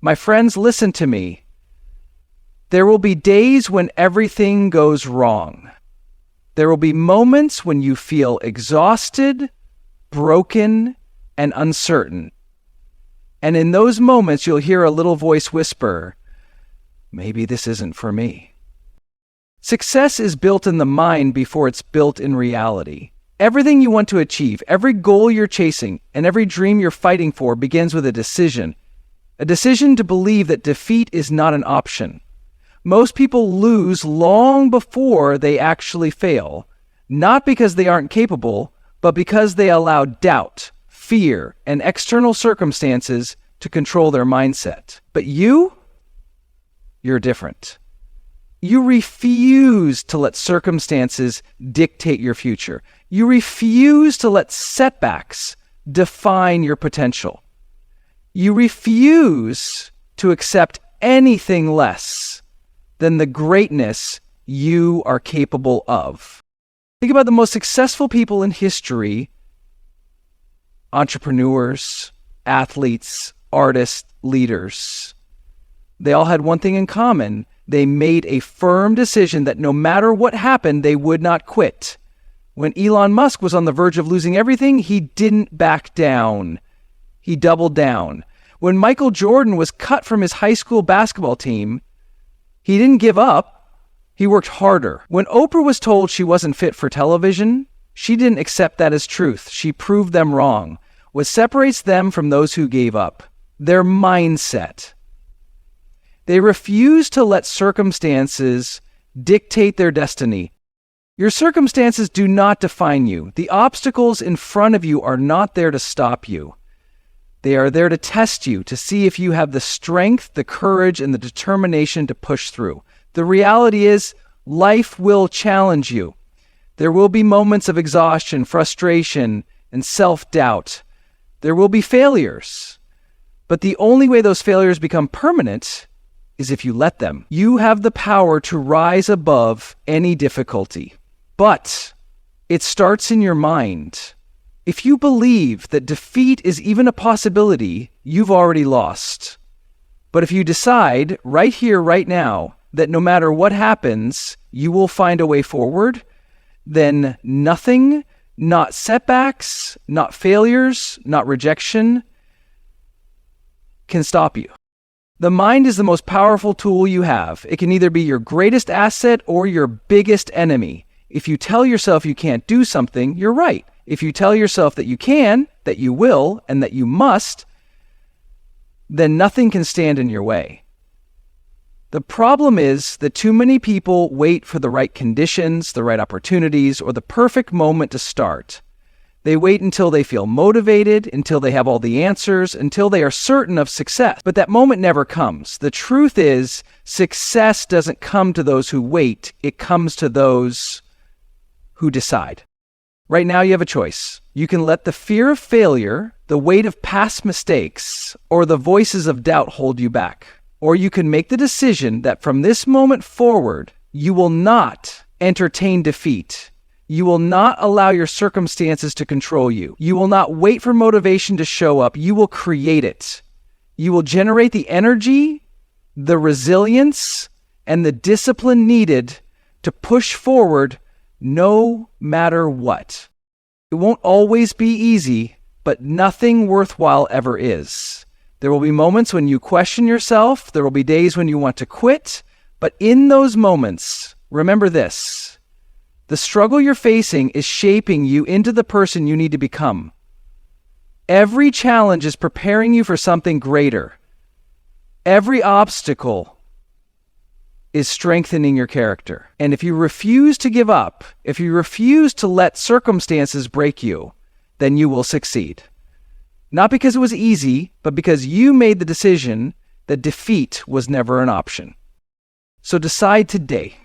My friends, listen to me. There will be days when everything goes wrong. There will be moments when you feel exhausted, broken, and uncertain. And in those moments, you'll hear a little voice whisper, maybe this isn't for me. Success is built in the mind before it's built in reality. Everything you want to achieve, every goal you're chasing, and every dream you're fighting for begins with a decision to believe that defeat is not an option. Most people lose long before they actually fail, not because they aren't capable, but because they allow doubt, fear, and external circumstances to control their mindset. But you're different. You refuse to let circumstances dictate your future. You refuse to let setbacks define your potential. You refuse to accept anything less than the greatness you are capable of. Think about the most successful people in history: entrepreneurs, athletes, artists, leaders. They all had one thing in common. They made a firm decision that no matter what happened, they would not quit. When Elon Musk was on the verge of losing everything, he didn't back down. He doubled down. When Michael Jordan was cut from his high school basketball team, he didn't give up. He worked harder. When Oprah was told she wasn't fit for television, she didn't accept that as truth. She proved them wrong. What separates them from those who gave up? Their mindset. They refuse to let circumstances dictate their destiny. Your circumstances do not define you. The obstacles in front of you are not there to stop you. They are there to test you, to see if you have the strength, the courage, and the determination to push through. The reality is, life will challenge you. There will be moments of exhaustion, frustration, and self-doubt. There will be failures. But the only way those failures become permanent is if you let them. You have the power to rise above any difficulty. But it starts in your mind. If you believe that defeat is even a possibility, you've already lost. But if you decide right here, right now, that no matter what happens, you will find a way forward, then nothing, not setbacks, not failures, not rejection, can stop you. The mind is the most powerful tool you have. It can either be your greatest asset or your biggest enemy. If you tell yourself you can't do something, you're right. If you tell yourself that you can, that you will, and that you must, then nothing can stand in your way. The problem is that too many people wait for the right conditions, the right opportunities, or the perfect moment to start. They wait until they feel motivated, until they have all the answers, until they are certain of success. But that moment never comes. The truth is, success doesn't come to those who wait. It comes to those who decide. Right now you have a choice. You can let the fear of failure, the weight of past mistakes, or the voices of doubt hold you back. Or you can make the decision that from this moment forward, you will not entertain defeat. You will not allow your circumstances to control you. You will not wait for motivation to show up. You will create it. You will generate the energy, the resilience, and the discipline needed to push forward no matter what. It won't always be easy, but nothing worthwhile ever is. There will be moments when you question yourself. There will be days when you want to quit. But in those moments, remember this. The struggle you're facing is shaping you into the person you need to become. Every challenge is preparing you for something greater. Every obstacle is strengthening your character. And if you refuse to give up, if you refuse to let circumstances break you, then you will succeed. Not because it was easy, but because you made the decision that defeat was never an option. So decide today.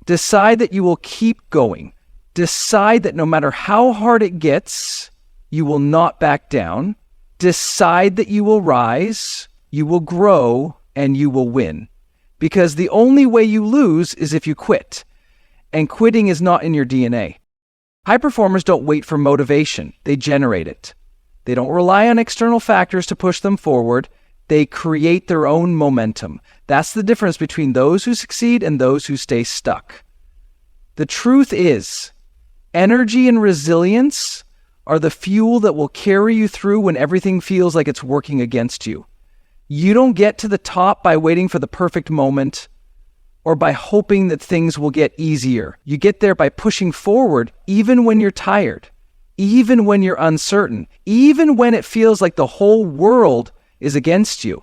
Decide that you will keep going. Decide that no matter how hard it gets, you will not back down. Decide that you will rise, you will grow, and you will win. Because the only way you lose is if you quit. And quitting is not in your DNA. High performers don't wait for motivation. They generate it. They don't rely on external factors to push them forward. They create their own momentum. That's the difference between those who succeed and those who stay stuck. The truth is, energy and resilience are the fuel that will carry you through when everything feels like it's working against you. You don't get to the top by waiting for the perfect moment or by hoping that things will get easier. You get there by pushing forward even when you're tired, even when you're uncertain, even when it feels like the whole world is against you.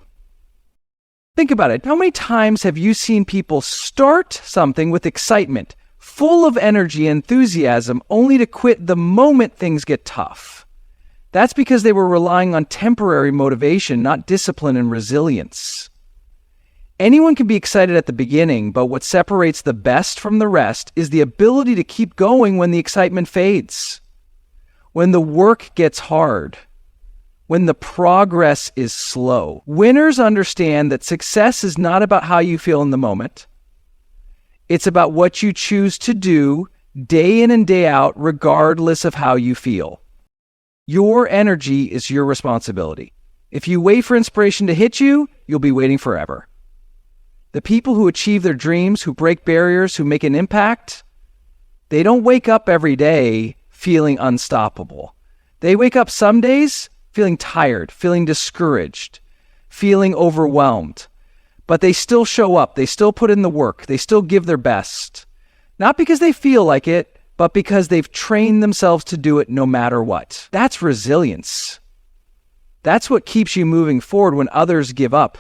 Think about it. How many times have you seen people start something with excitement, full of energy and enthusiasm, only to quit the moment things get tough? That's because they were relying on temporary motivation, not discipline and resilience. Anyone can be excited at the beginning, but what separates the best from the rest is the ability to keep going when the excitement fades, when the work gets hard, when the progress is slow. Winners understand that success is not about how you feel in the moment. It's about what you choose to do day in and day out, regardless of how you feel. Your energy is your responsibility. If you wait for inspiration to hit you, you'll be waiting forever. The people who achieve their dreams, who break barriers, who make an impact, they don't wake up every day feeling unstoppable. They wake up some days feeling tired, feeling discouraged, feeling overwhelmed. But they still show up, they still put in the work, they still give their best. Not because they feel like it, but because they've trained themselves to do it no matter what. That's resilience. That's what keeps you moving forward when others give up.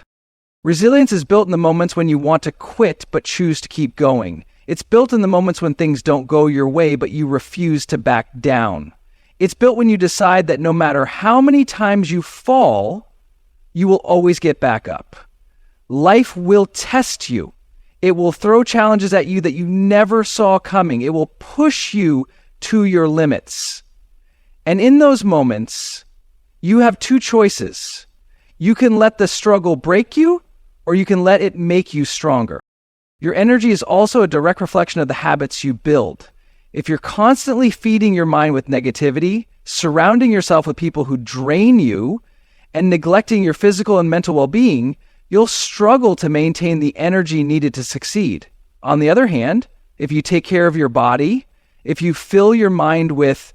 Resilience is built in the moments when you want to quit but choose to keep going. It's built in the moments when things don't go your way but you refuse to back down. It's built when you decide that no matter how many times you fall, you will always get back up. Life will test you. It will throw challenges at you that you never saw coming. It will push you to your limits. And in those moments, you have two choices. You can let the struggle break you, or you can let it make you stronger. Your energy is also a direct reflection of the habits you build. If you're constantly feeding your mind with negativity, surrounding yourself with people who drain you, and neglecting your physical and mental well-being, you'll struggle to maintain the energy needed to succeed. On the other hand, if you take care of your body, if you fill your mind with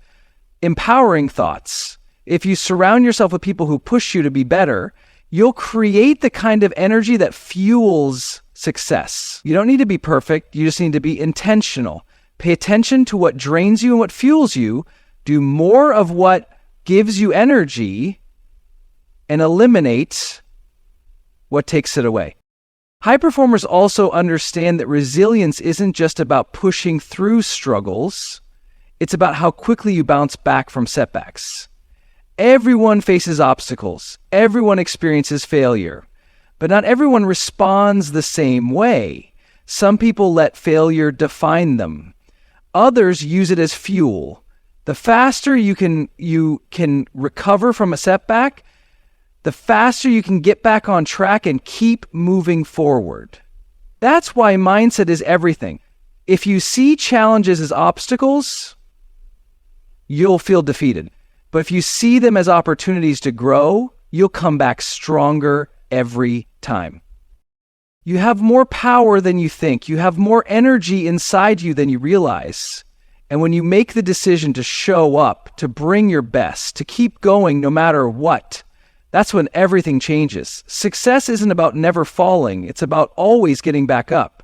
empowering thoughts, if you surround yourself with people who push you to be better, you'll create the kind of energy that fuels success. You don't need to be perfect. You just need to be intentional. Pay attention to what drains you and what fuels you. Do more of what gives you energy and eliminate what takes it away. High performers also understand that resilience isn't just about pushing through struggles. It's about how quickly you bounce back from setbacks. Everyone faces obstacles. Everyone experiences failure. But not everyone responds the same way. Some people let failure define them. Others use it as fuel. The faster you can recover from a setback, the faster you can get back on track and keep moving forward. That's why mindset is everything. If you see challenges as obstacles, you'll feel defeated. But if you see them as opportunities to grow, you'll come back stronger every time. You have more power than you think. You have more energy inside you than you realize. And when you make the decision to show up, to bring your best, to keep going no matter what, that's when everything changes. Success isn't about never falling. It's about always getting back up.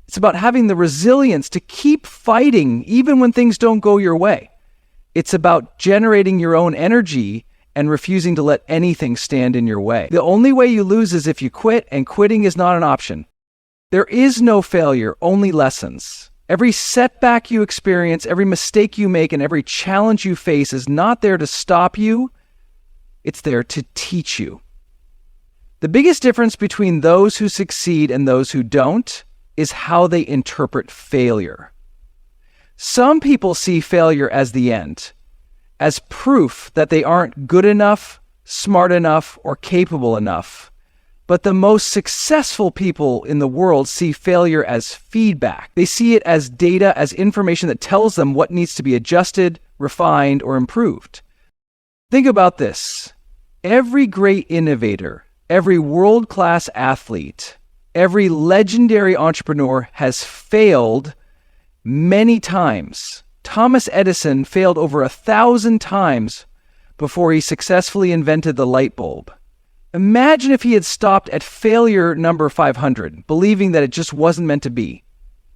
It's about having the resilience to keep fighting even when things don't go your way. It's about generating your own energy and refusing to let anything stand in your way. The only way you lose is if you quit, and quitting is not an option. There is no failure, only lessons. Every setback you experience, every mistake you make, and every challenge you face is not there to stop you. It's there to teach you. The biggest difference between those who succeed and those who don't is how they interpret failure. Some people see failure as the end, as proof that they aren't good enough, smart enough, or capable enough. But the most successful people in the world see failure as feedback. They see it as data, as information that tells them what needs to be adjusted, refined, or improved. Think about this. Every great innovator, Every world-class athlete, every legendary entrepreneur has failed many times. Thomas Edison failed over 1,000 times before he successfully invented the light bulb. Imagine if he had stopped at failure number 500, believing that it just wasn't meant to be.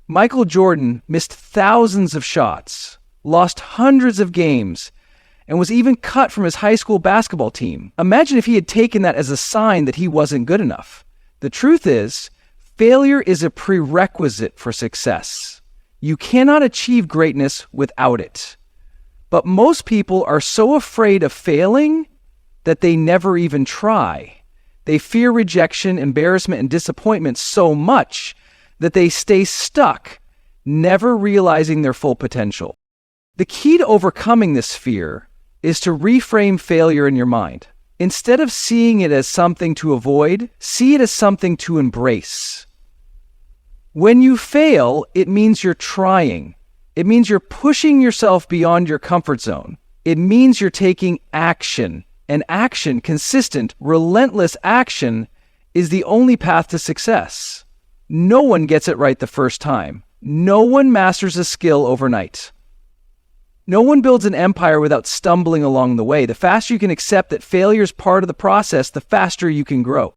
Michael Jordan missed thousands of shots, lost hundreds of games, and was even cut from his high school basketball team. Imagine if he had taken that as a sign that he wasn't good enough. The truth is, failure is a prerequisite for success. You cannot achieve greatness without it. But most people are so afraid of failing that they never even try. They fear rejection, embarrassment, and disappointment so much that they stay stuck, never realizing their full potential. The key to overcoming this fear is to reframe failure in your mind. Instead of seeing it as something to avoid, see it as something to embrace. When you fail, it means you're trying. It means you're pushing yourself beyond your comfort zone. It means you're taking action. And action, consistent, relentless action, is the only path to success. No one gets it right the first time. No one masters a skill overnight. No one builds an empire without stumbling along the way. The faster you can accept that failure is part of the process, the faster you can grow.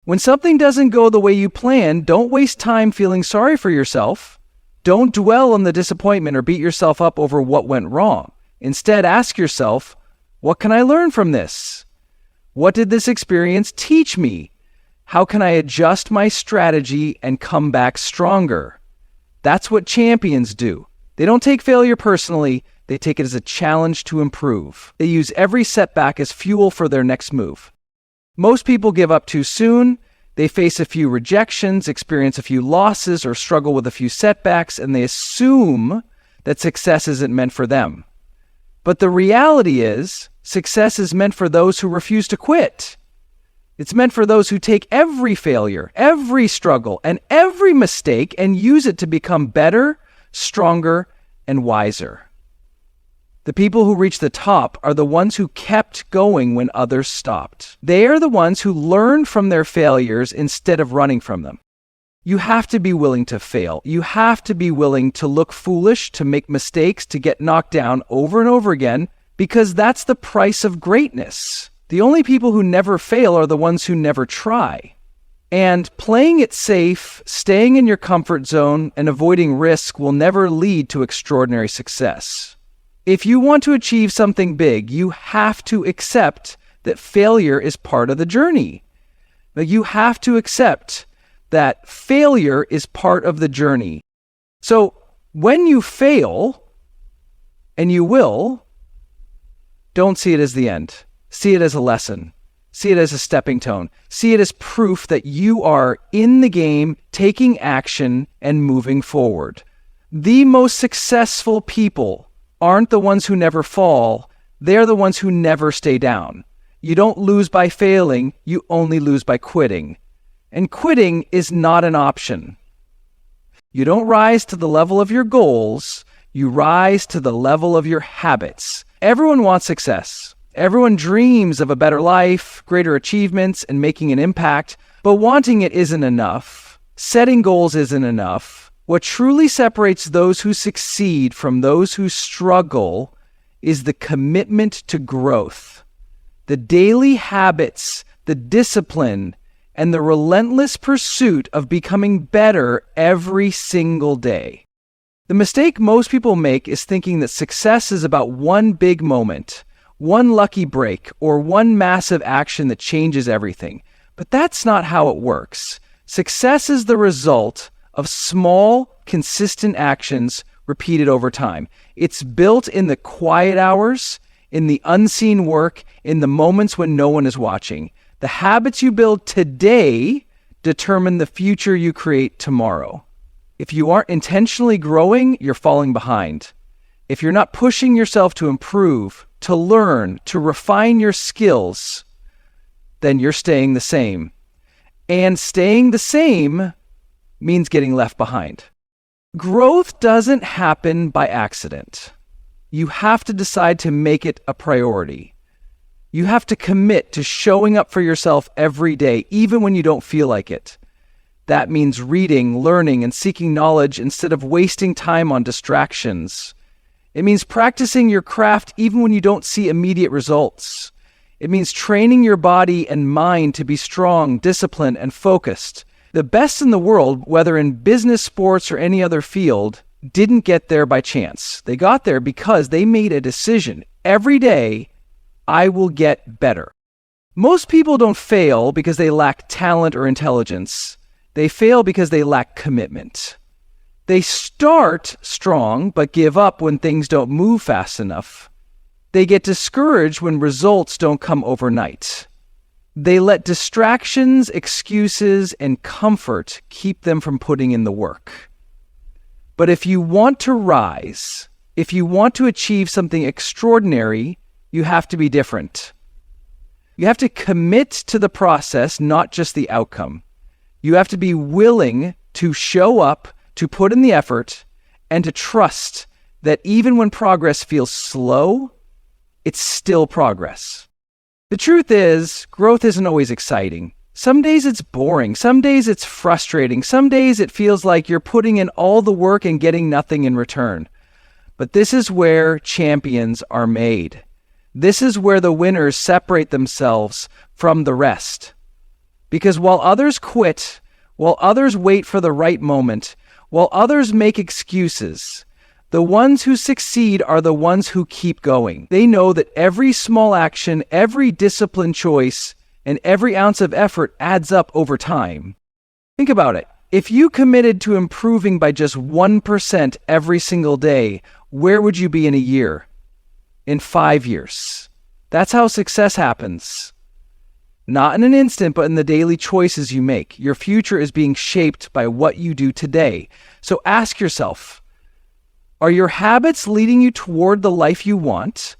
When something doesn't go the way you planned, don't waste time feeling sorry for yourself. Don't dwell on the disappointment or beat yourself up over what went wrong. Instead, ask yourself, what can I learn from this? What did this experience teach me? How can I adjust my strategy and come back stronger? That's what champions do. They don't take failure personally. They take it as a challenge to improve. They use every setback as fuel for their next move. Most people give up too soon. They face a few rejections, experience a few losses, or struggle with a few setbacks, and they assume that success isn't meant for them. But the reality is, success is meant for those who refuse to quit. It's meant for those who take every failure, every struggle, and every mistake and use it to become better, stronger, and wiser. The people who reach the top are the ones who kept going when others stopped. They are the ones who learn from their failures instead of running from them. You have to be willing to fail. You have to be willing to look foolish, to make mistakes, to get knocked down over and over again, because that's the price of greatness. The only people who never fail are the ones who never try. And playing it safe, staying in your comfort zone, and avoiding risk will never lead to extraordinary success. If you want to achieve something big, you have to accept that failure is part of the journey. But you have to accept that failure is part of the journey. So when you fail, and you will, don't see it as the end. See it as a lesson. See it as a stepping stone. See it as proof that you are in the game, taking action, and moving forward. The most successful people aren't the ones who never fall. They're the ones who never stay down. You don't lose by failing. You only lose by quitting. And quitting is not an option. You don't rise to the level of your goals. You rise to the level of your habits. Everyone wants success. Everyone dreams of a better life, greater achievements, and making an impact. But wanting it isn't enough. Setting goals isn't enough. What truly separates those who succeed from those who struggle is the commitment to growth. The daily habits, the discipline, and the relentless pursuit of becoming better every single day. The mistake most people make is thinking that success is about one big moment, one lucky break, or one massive action that changes everything. But that's not how it works. Success is the result of small, consistent actions repeated over time. It's built in the quiet hours, in the unseen work, in the moments when no one is watching. The habits you build today determine the future you create tomorrow. If you aren't intentionally growing, you're falling behind. If you're not pushing yourself to improve, to learn, to refine your skills, then you're staying the same. And staying the same means getting left behind. Growth doesn't happen by accident. You have to decide to make it a priority. You have to commit to showing up for yourself every day, even when you don't feel like it. That means reading, learning, and seeking knowledge instead of wasting time on distractions. It means practicing your craft even when you don't see immediate results. It means training your body and mind to be strong, disciplined, and focused. The best in the world, whether in business, sports, or any other field, didn't get there by chance. They got there because they made a decision. Every day, I will get better. Most people don't fail because they lack talent or intelligence. They fail because they lack commitment. They start strong but give up when things don't move fast enough. They get discouraged when results don't come overnight. They let distractions, excuses, and comfort keep them from putting in the work. But if you want to rise, if you want to achieve something extraordinary, you have to be different. You have to commit to the process, not just the outcome. You have to be willing to show up, to put in the effort, and to trust that even when progress feels slow, it's still progress. The truth is, growth isn't always exciting. Some days it's boring. Some days it's frustrating. Some days it feels like you're putting in all the work and getting nothing in return. But this is where champions are made. This is where the winners separate themselves from the rest. Because while others quit, while others wait for the right moment, while others make excuses, the ones who succeed are the ones who keep going. They know that every small action, every disciplined choice, and every ounce of effort adds up over time. Think about it. If you committed to improving by just 1% every single day, where would you be in a year? In 5 years? That's how success happens. Not in an instant, but in the daily choices you make. Your future is being shaped by what you do today. So ask yourself, are your habits leading you toward the life you want?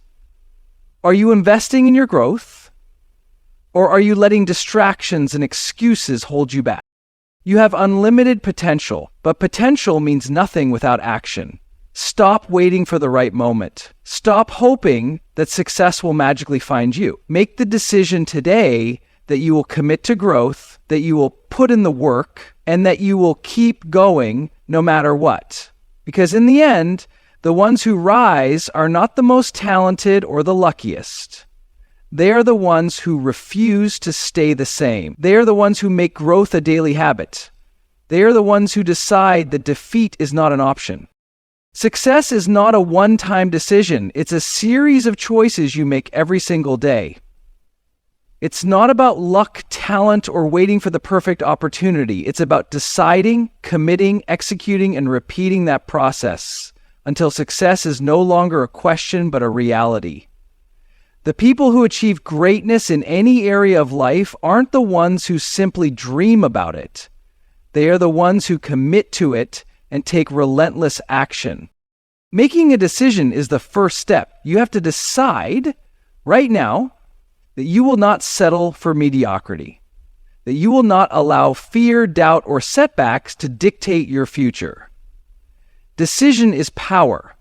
Are you investing in your growth? Or are you letting distractions and excuses hold you back? You have unlimited potential, but potential means nothing without action. Stop waiting for the right moment. Stop hoping that success will magically find you. Make the decision today that you will commit to growth, that you will put in the work, and that you will keep going no matter what. Because in the end, the ones who rise are not the most talented or the luckiest. They are the ones who refuse to stay the same. They are the ones who make growth a daily habit. They are the ones who decide that defeat is not an option. Success is not a one-time decision. It's a series of choices you make every single day. It's not about luck, talent, or waiting for the perfect opportunity. It's about deciding, committing, executing, and repeating that process until success is no longer a question but a reality. The people who achieve greatness in any area of life aren't the ones who simply dream about it. They are the ones who commit to it and take relentless action. Making a decision is the first step. You have to decide right now that you will not settle for mediocrity, that you will not allow fear, doubt, or setbacks to dictate your future. Decision is power.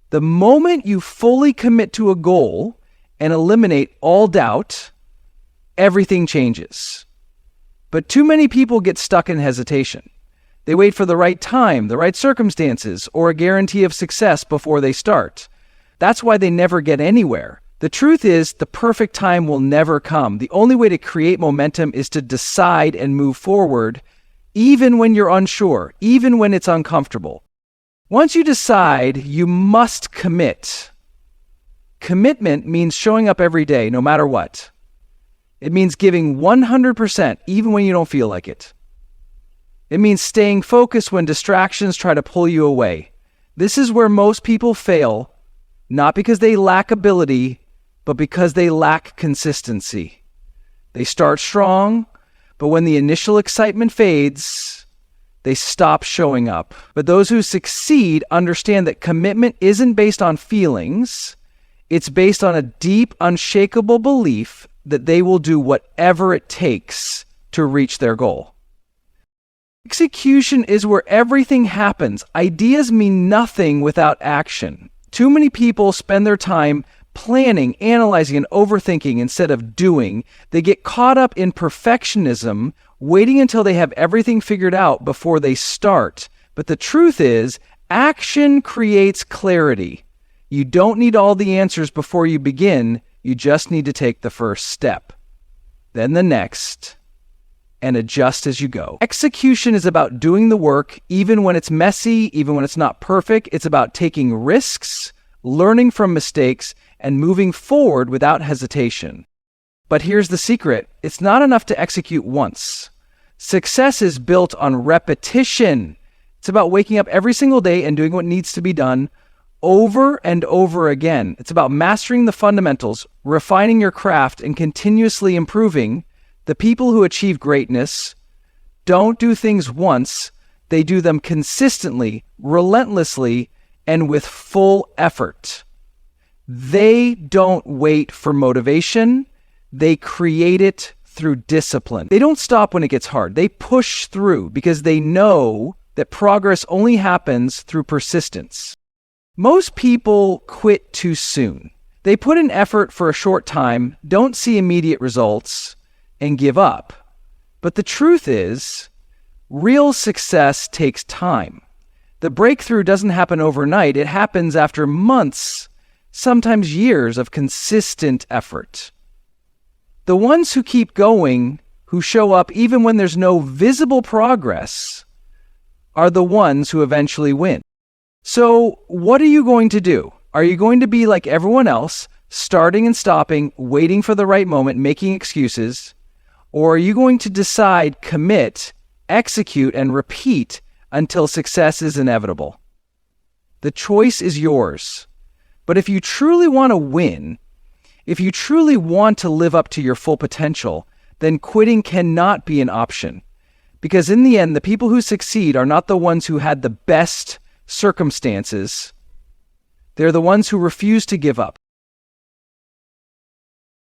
The moment you fully commit to a goal and eliminate all doubt, everything changes. But too many people get stuck in hesitation. They wait for the right time, the right circumstances, or a guarantee of success before they start. That's why they never get anywhere. The truth is, the perfect time will never come. The only way to create momentum is to decide and move forward, even when you're unsure, even when it's uncomfortable. Once you decide, you must commit. Commitment means showing up every day, no matter what. It means giving 100%, even when you don't feel like it. It means staying focused when distractions try to pull you away. This is where most people fail, not because they lack ability, but because they lack consistency. They start strong, but when the initial excitement fades, they stop showing up. But those who succeed understand that commitment isn't based on feelings. It's based on a deep, unshakable belief that they will do whatever it takes to reach their goal. Execution is where everything happens. Ideas mean nothing without action. Too many people spend their time planning, analyzing, and overthinking instead of doing. They get caught up in perfectionism, waiting until they have everything figured out before they start. But the truth is, action creates clarity. You don't need all the answers before you begin. You just need to take the first step, then the next, and adjust as you go. Execution is about doing the work, even when it's messy, even when it's not perfect. It's about taking risks, learning from mistakes, and moving forward without hesitation. But here's the secret. It's not enough to execute once. Success is built on repetition. It's about waking up every single day and doing what needs to be done over and over again. It's about mastering the fundamentals, refining your craft, and continuously improving. The people who achieve greatness don't do things once. They do them consistently, relentlessly, and with full effort. They don't wait for motivation. They create it through discipline. They don't stop when it gets hard. They push through because they know that progress only happens through persistence. Most people quit too soon. They put in effort for a short time, don't see immediate results, and give up. But the truth is, real success takes time. The breakthrough doesn't happen overnight. It happens after months, sometimes years of consistent effort. The ones who keep going, who show up even when there's no visible progress, are the ones who eventually win. So, what are you going to do? Are you going to be like everyone else, starting and stopping, waiting for the right moment, making excuses? Or are you going to decide, commit, execute, and repeat until success is inevitable? The choice is yours. But if you truly want to win, if you truly want to live up to your full potential, then quitting cannot be an option. Because in the end, the people who succeed are not the ones who had the best circumstances. They're the ones who refuse to give up,